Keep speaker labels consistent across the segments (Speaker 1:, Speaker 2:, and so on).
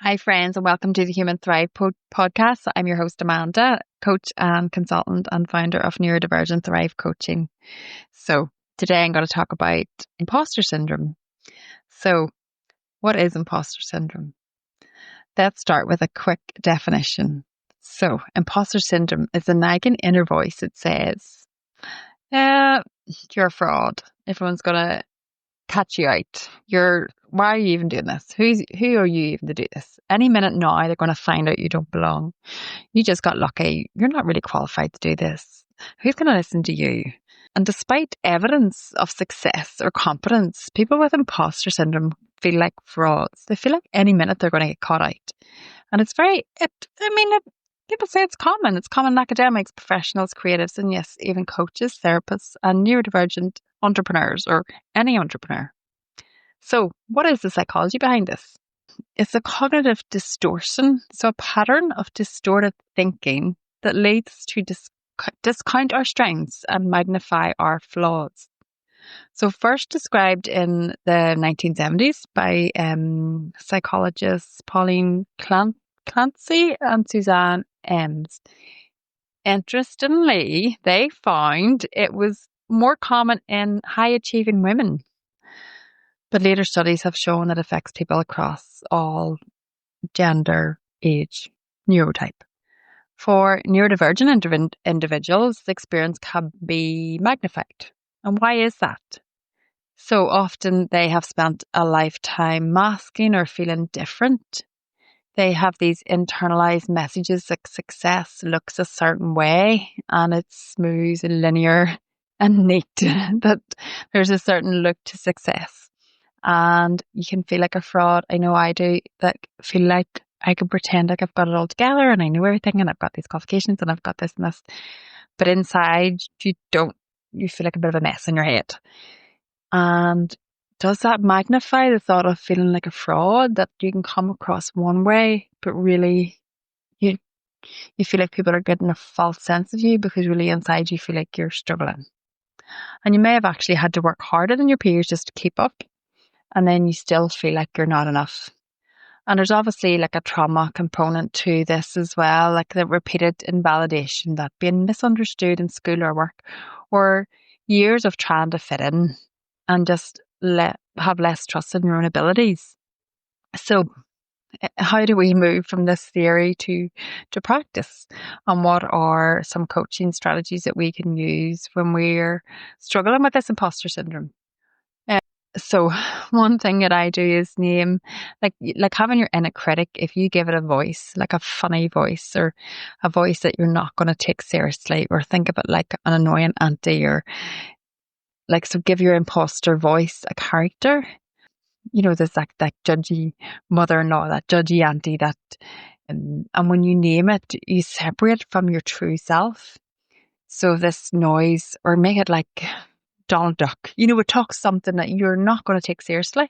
Speaker 1: Hi, friends, and welcome to the Human Thrive podcast. I'm your host, Amanda, coach and consultant and founder of Neurodiversion Thrive Coaching. So, today I'm going to talk about imposter syndrome. So, what is imposter syndrome? Let's start with a quick definition. So, imposter syndrome is a nagging inner voice that says, you're a fraud. Everyone's going to catch you out. Why are you even doing this? Who are you even to do this? Any minute now, they're going to find out you don't belong. You just got lucky. You're not really qualified to do this. Who's going to listen to you? And despite evidence of success or competence, people with imposter syndrome feel like frauds. They feel like any minute they're going to get caught out. And people say it's common. It's common in academics, professionals, creatives, and yes, even coaches, therapists, and neurodivergent entrepreneurs or any entrepreneur. So what is the psychology behind this? It's a cognitive distortion, so a pattern of distorted thinking that leads to discount our strengths and magnify our flaws. So first described in the 1970s by psychologists Pauline Clancy and Suzanne Ems. Interestingly, they found it was more common in high-achieving women. But later studies have shown it affects people across all gender, age, neurotype. For neurodivergent individuals, the experience can be magnified. And why is that? So often they have spent a lifetime masking or feeling different. They have these internalized messages that success looks a certain way and it's smooth and linear and neat, that there's a certain look to success. And you can feel like a fraud. I know I do, that feel like I can pretend like I've got it all together and I know everything and I've got these qualifications and I've got this and this. But inside you feel like a bit of a mess in your head. And does that magnify the thought of feeling like a fraud, that you can come across one way, but really you feel like people are getting a false sense of you because really inside you feel like you're struggling. And you may have actually had to work harder than your peers just to keep up. And then you still feel like you're not enough. And there's obviously like a trauma component to this as well, like the repeated invalidation, that being misunderstood in school or work, or years of trying to fit in and just have less trust in your own abilities. So how do we move from this theory to practice? And what are some coaching strategies that we can use when we're struggling with this imposter syndrome? So one thing that I do is name, like having your inner critic, if you give it a voice, like a funny voice or a voice that you're not going to take seriously, or think of it like an annoying auntie, or like, so give your imposter voice a character. You know, there's that judgy mother-in-law, that judgy auntie, and when you name it, you separate from your true self. So this noise, or make it like Donald Duck, it talks something that you're not going to take seriously.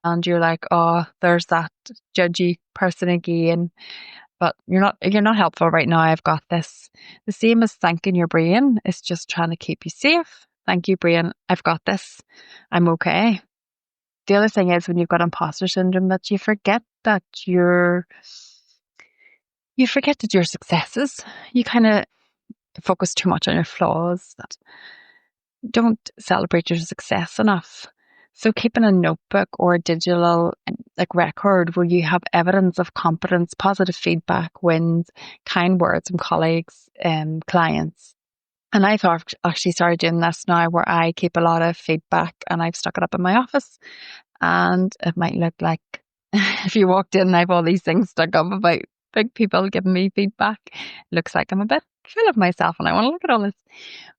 Speaker 1: And you're like, oh, there's that judgy person again. But you're not helpful right now. I've got this. The same as thanking your brain is just trying to keep you safe. Thank you, brain. I've got this. I'm okay. The other thing is when you've got imposter syndrome, that you forget that you're successes. You kind of focus too much on your flaws. That don't celebrate your success enough. So keeping a notebook or a digital record where you have evidence of competence, positive feedback, wins, kind words from colleagues and clients. And I've actually started doing this now, where I keep a lot of feedback and I've stuck it up in my office. And it might look like if you walked in and I have all these things stuck up about big people giving me feedback, it looks like I'm a bit full of myself and I want to look at all this.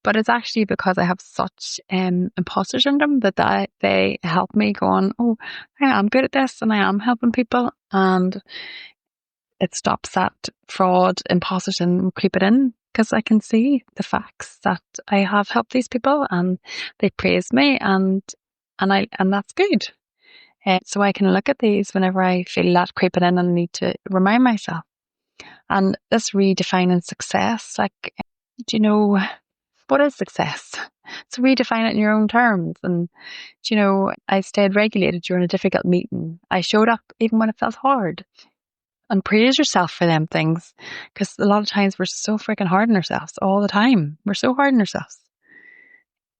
Speaker 1: But it's actually because I have such imposter syndrome that they help me go on, oh, I am good at this and I am helping people. And it stops that fraud, imposter syndrome creeping in, because I can see the facts that I have helped these people and they praise me and that's good. So I can look at these whenever I feel that creeping in and I need to remind myself. And this redefining success, do you know, what is success? So redefine it in your own terms. And, I stayed regulated during a difficult meeting. I showed up even when it felt hard. and praise yourself for them things. Because a lot of times we're so freaking hard on ourselves all the time. We're so hard on ourselves.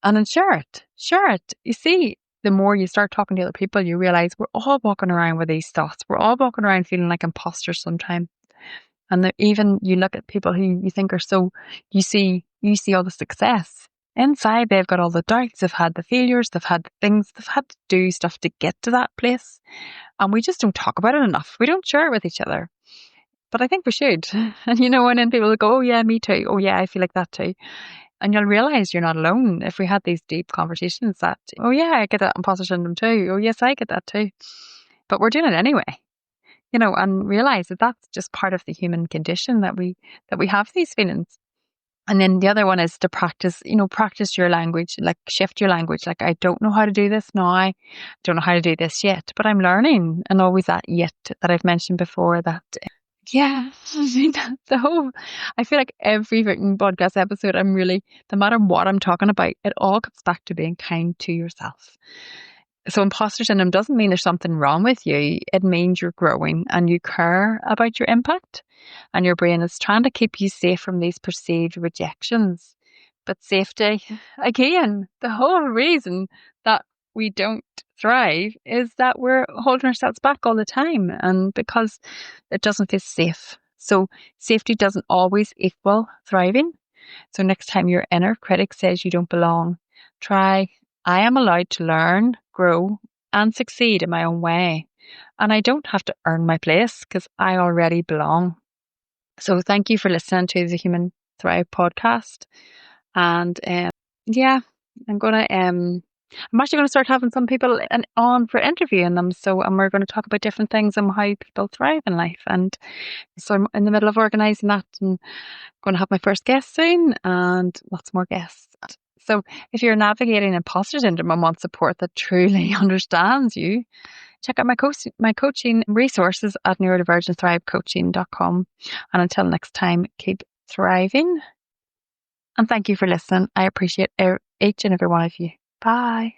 Speaker 1: And then share it. Share it. You see, the more you start talking to other people, you realize we're all walking around with these thoughts. We're all walking around feeling like imposters sometimes. And even you look at people who you think are so, you see all the success. Inside, they've got all the doubts, they've had the failures, they've had the things, they've had to do stuff to get to that place. And we just don't talk about it enough. We don't share it with each other. But I think we should. And and then people will go, oh yeah, me too. Oh yeah, I feel like that too. And you'll realize you're not alone if we had these deep conversations that, oh yeah, I get that imposter syndrome too. Oh yes, I get that too. But we're doing it anyway, and realize that that's just part of the human condition, that we have these feelings. And then the other one is to practice your language, like shift your language. Like, I don't know how to do this now. I don't know how to do this yet, but I'm learning. And always that yet that I've mentioned before, that yeah, I feel like every written podcast episode, no matter what I'm talking about, it all comes back to being kind to yourself. So imposter syndrome doesn't mean there's something wrong with you. It means you're growing and you care about your impact, and your brain is trying to keep you safe from these perceived rejections. But safety, again, the whole reason that we don't thrive is that we're holding ourselves back all the time, and because it doesn't feel safe. So safety doesn't always equal thriving. So next time your inner critic says you don't belong, try, I am allowed to learn, grow, and succeed in my own way. And I don't have to earn my place because I already belong. So thank you for listening to the Human Thrive podcast. And yeah, I'm actually going to start having some people on for interviewing them. And we're going to talk about different things and how people thrive in life. And so I'm in the middle of organising that, and going to have my first guest soon, and lots more guests. So if you're navigating imposter syndrome and want support that truly understands you, check out my coaching resources at neurodivergentthrivecoaching.com. And until next time, keep thriving. And thank you for listening. I appreciate each and every one of you. Bye.